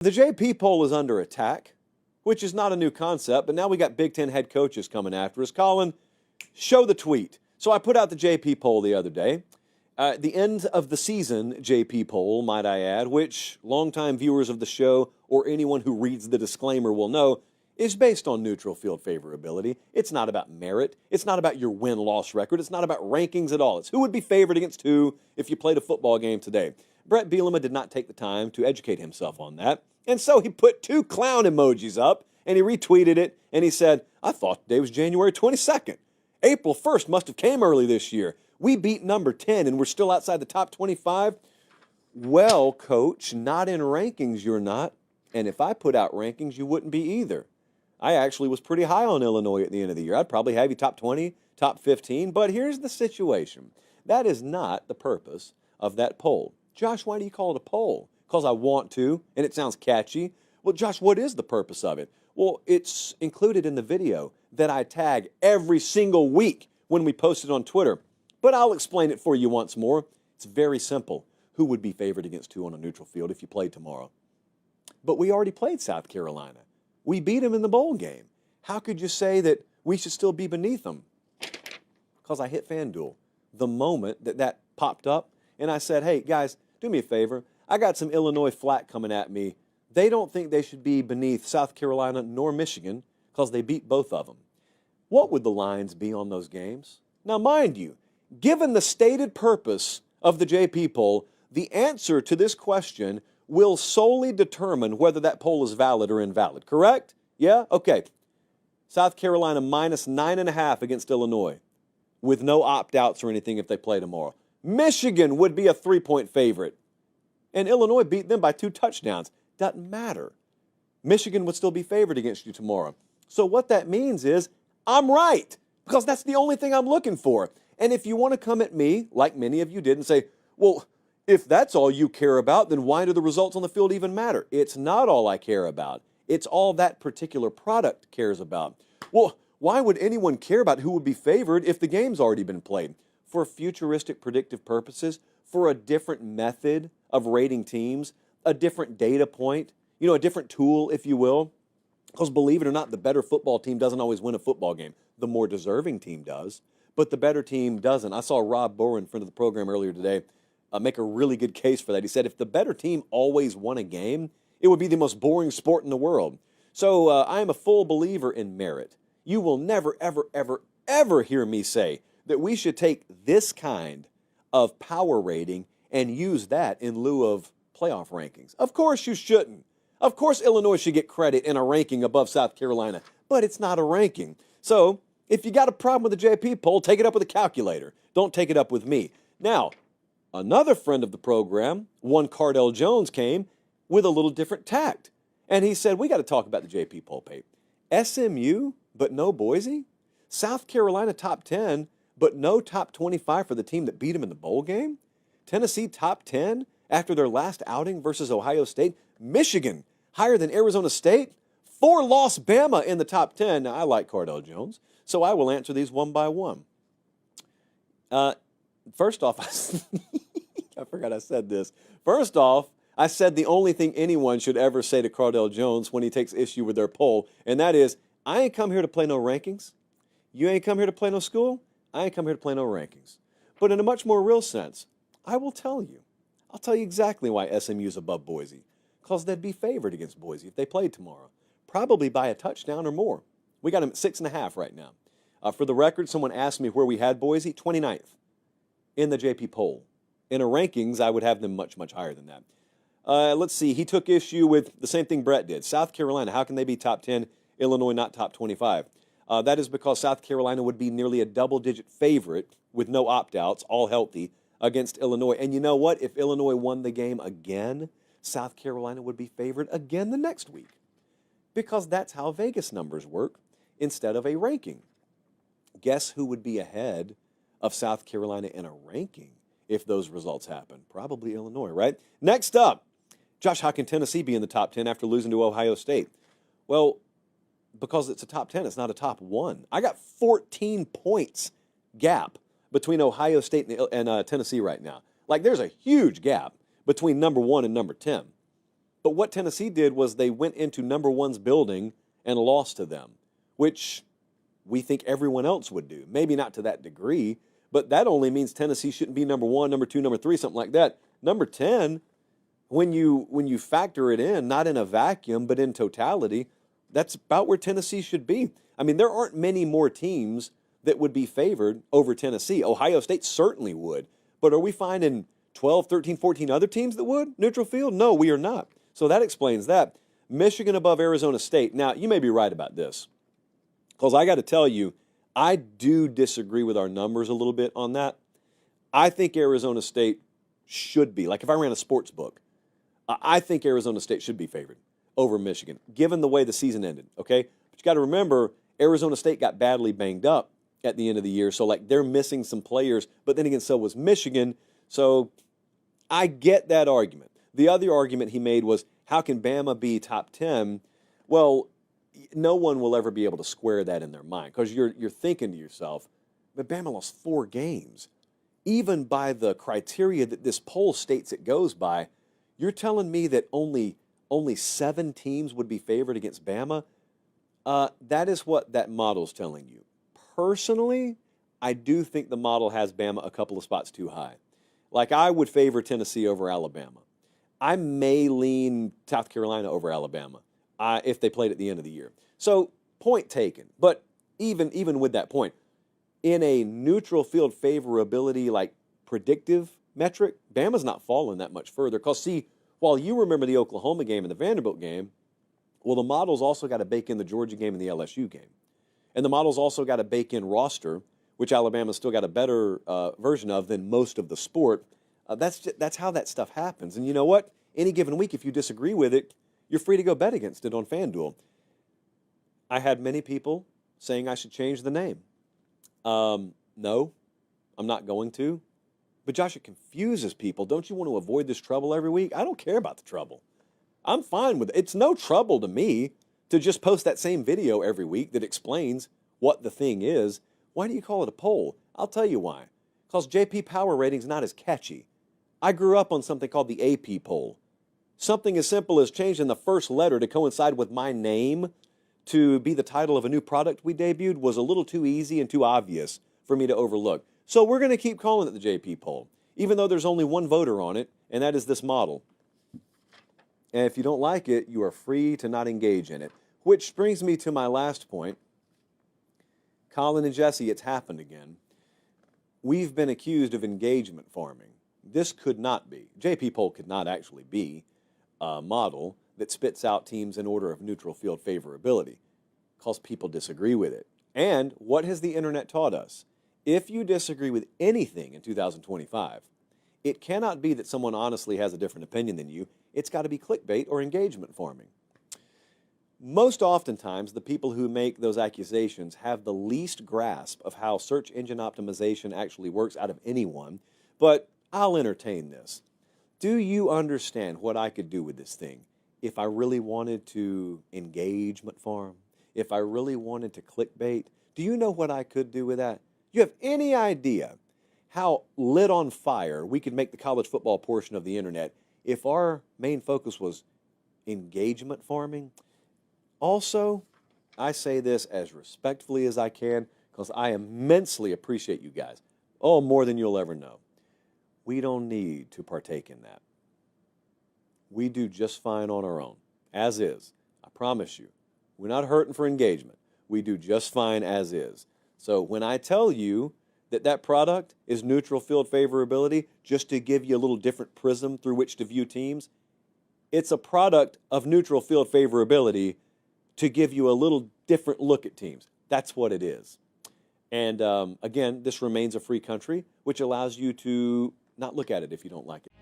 The JP poll is under attack, which is not a new concept, but now we got Big Ten head coaches coming after us. Colin, show the tweet. So I put out the JP poll the other day. The end of the season JP poll, might I add, which longtime viewers of the show or anyone who reads the disclaimer will know, is based on neutral field favorability. It's not about merit. It's not about your win-loss record. It's not about rankings at all. It's who would be favored against who if you played a football game today. Brett Bielema did not take the time to educate himself on that. And so he put 2 clown emojis up, and he retweeted it, and he said, I thought today was January 22nd. April 1st must have came early this year. We beat number 10, and we're still outside the top 25. Well, Coach, not in rankings you're not. And if I put out rankings, you wouldn't be either. I actually was pretty high on Illinois at the end of the year. I'd probably have you top 20, top 15. But here's the situation. That is not the purpose of that poll. Josh, why do you call it a poll? Because I want to, and it sounds catchy. Well, Josh, what is the purpose of it? Well, it's included in the video that I tag every single week when we post it on Twitter. But I'll explain it for you once more. It's very simple. Who would be favored against who on a neutral field if you played tomorrow? But we already played South Carolina. We beat them in the bowl game. How could you say that we should still be beneath them? Because I hit FanDuel the moment that popped up, and I said, hey, guys, do me a favor. I got some Illinois flack coming at me. They don't think they should be beneath South Carolina nor Michigan because they beat both of them. What would the lines be on those games? Now, mind you, given the stated purpose of the JP poll, the answer to this question will solely determine whether that poll is valid or invalid, correct? Yeah? Okay. South Carolina minus 9.5 against Illinois with no opt-outs or anything if they play tomorrow. Michigan would be a 3-point favorite. And Illinois beat them by 2 touchdowns. Doesn't matter. Michigan would still be favored against you tomorrow. So what that means is I'm right, because that's the only thing I'm looking for. And if you want to come at me, like many of you did, and say, well, if that's all you care about, then why do the results on the field even matter? It's not all I care about. It's all that particular product cares about. Well, why would anyone care about who would be favored if the game's already been played? For futuristic predictive purposes, for a different method of rating teams, a different data point, a different tool, if you will. Because believe it or not, the better football team doesn't always win a football game. The more deserving team does, but the better team doesn't. I saw Rob Bowen, friend of the program earlier today, make a really good case for that. He said if the better team always won a game, it would be the most boring sport in the world. So I am a full believer in merit. You will never, ever, ever, ever hear me say that we should take this kind of power rating and use that in lieu of playoff rankings. Of course you shouldn't. Of course Illinois should get credit in a ranking above South Carolina, but it's not a ranking. So if you got a problem with the JP poll, take it up with a calculator. Don't take it up with me. Now, another friend of the program, one Cardell Jones, came with a little different tact. And he said, we got to talk about the JP poll, Pate. SMU, but no Boise? South Carolina top 10, but no top 25 for the team that beat them in the bowl game? Tennessee top 10 after their last outing versus Ohio State? Michigan higher than Arizona State? 4-loss Bama in the top 10. Now, I like Cardell Jones, so I will answer these one by one. First off, I forgot I said this. First off, I said the only thing anyone should ever say to Cardell Jones when he takes issue with their poll, and that is, I ain't come here to play no rankings. You ain't come here to play no school. I ain't come here to play no rankings. But in a much more real sense, I will tell you. I'll tell you exactly why SMU is above Boise. Because they'd be favored against Boise if they played tomorrow. Probably by a touchdown or more. We got them at 6.5 right now. For the record, someone asked me where we had Boise. 29th in the JP poll. In a rankings, I would have them much, much higher than that. Let's see. He took issue with the same thing Brett did. South Carolina, how can they be top 10? Illinois not top 25. That is because South Carolina would be nearly a double-digit favorite with no opt-outs, all healthy, against Illinois. And you know what? If Illinois won the game again, South Carolina would be favored again the next week. Because that's how Vegas numbers work instead of a ranking. Guess who would be ahead of South Carolina in a ranking if those results happen? Probably Illinois, right? Next up, Josh, how can Tennessee be in the top 10 after losing to Ohio State? Well, because it's a top 10, it's not a top 1. I got 14 points gap between Ohio State and Tennessee right now. Like, there's a huge gap between number 1 and number 10. But what Tennessee did was they went into number one's building and lost to them, which we think everyone else would do. Maybe not to that degree, but that only means Tennessee shouldn't be number one, number two, number three, something like that. Number 10, when you factor it in, not in a vacuum, but in totality, that's about where Tennessee should be. I mean, there aren't many more teams that would be favored over Tennessee. Ohio State certainly would. But are we finding 12, 13, 14 other teams that would? Neutral field? No, we are not. So that explains that. Michigan above Arizona State. Now, you may be right about this, because I got to tell you, I do disagree with our numbers a little bit on that. I think Arizona State should be, like if I ran a sports book, I think Arizona State should be favored over Michigan, given the way the season ended, okay? But you got to remember, Arizona State got badly banged up at the end of the year, so like they're missing some players, but then again, so was Michigan. So I get that argument. The other argument he made was, how can Bama be top 10? Well, no one will ever be able to square that in their mind, because you're thinking to yourself, but Bama lost 4 games. Even by the criteria that this poll states it goes by, you're telling me that only 7 teams would be favored against Bama? That is what that model's telling you. Personally, I do think the model has Bama a couple of spots too high. Like, I would favor Tennessee over Alabama. I may lean South Carolina over Alabama if they played at the end of the year. So, point taken. But even with that point, in a neutral field favorability, like predictive metric, Bama's not falling that much further. Because, see, while you remember the Oklahoma game and the Vanderbilt game, well, the model's also got to bake in the Georgia game and the LSU game. And the model's also got to bake in roster, which Alabama's still got a better version of than most of the sport. That's how that stuff happens. And you know what? Any given week, if you disagree with it, you're free to go bet against it on FanDuel. I had many people saying I should change the name. No, I'm not going to. But Josh, it confuses people. Don't you want to avoid this trouble every week? I don't care about the trouble. I'm fine with it. It's no trouble to me to just post that same video every week that explains what the thing is. Why do you call it a poll? I'll tell you why. Because JP Power Rating's not as catchy. I grew up on something called the AP poll. Something as simple as changing the first letter to coincide with my name to be the title of a new product we debuted was a little too easy and too obvious for me to overlook. So we're going to keep calling it the JP poll, even though there's only one voter on it, and that is this model. And if you don't like it, you are free to not engage in it. Which brings me to my last point. Colin and Jesse, it's happened again. We've been accused of engagement farming. This could not be. JP poll could not actually be a model that spits out teams in order of neutral field favorability, because people disagree with it. And what has the internet taught us? If you disagree with anything in 2025, it cannot be that someone honestly has a different opinion than you. It's got to be clickbait or engagement farming. Most oftentimes, the people who make those accusations have the least grasp of how search engine optimization actually works out of anyone, but I'll entertain this. Do you understand what I could do with this thing if I really wanted to engagement farm? If I really wanted to clickbait? Do you know what I could do with that? You have any idea how lit on fire we could make the college football portion of the internet if our main focus was engagement farming? Also, I say this as respectfully as I can because I immensely appreciate you guys. Oh, more than you'll ever know. We don't need to partake in that. We do just fine on our own, as is. I promise you. We're not hurting for engagement. We do just fine as is. So when I tell you that that product is neutral field favorability, just to give you a little different prism through which to view teams, it's a product of neutral field favorability to give you a little different look at teams. That's what it is. And again, this remains a free country, which allows you to not look at it if you don't like it.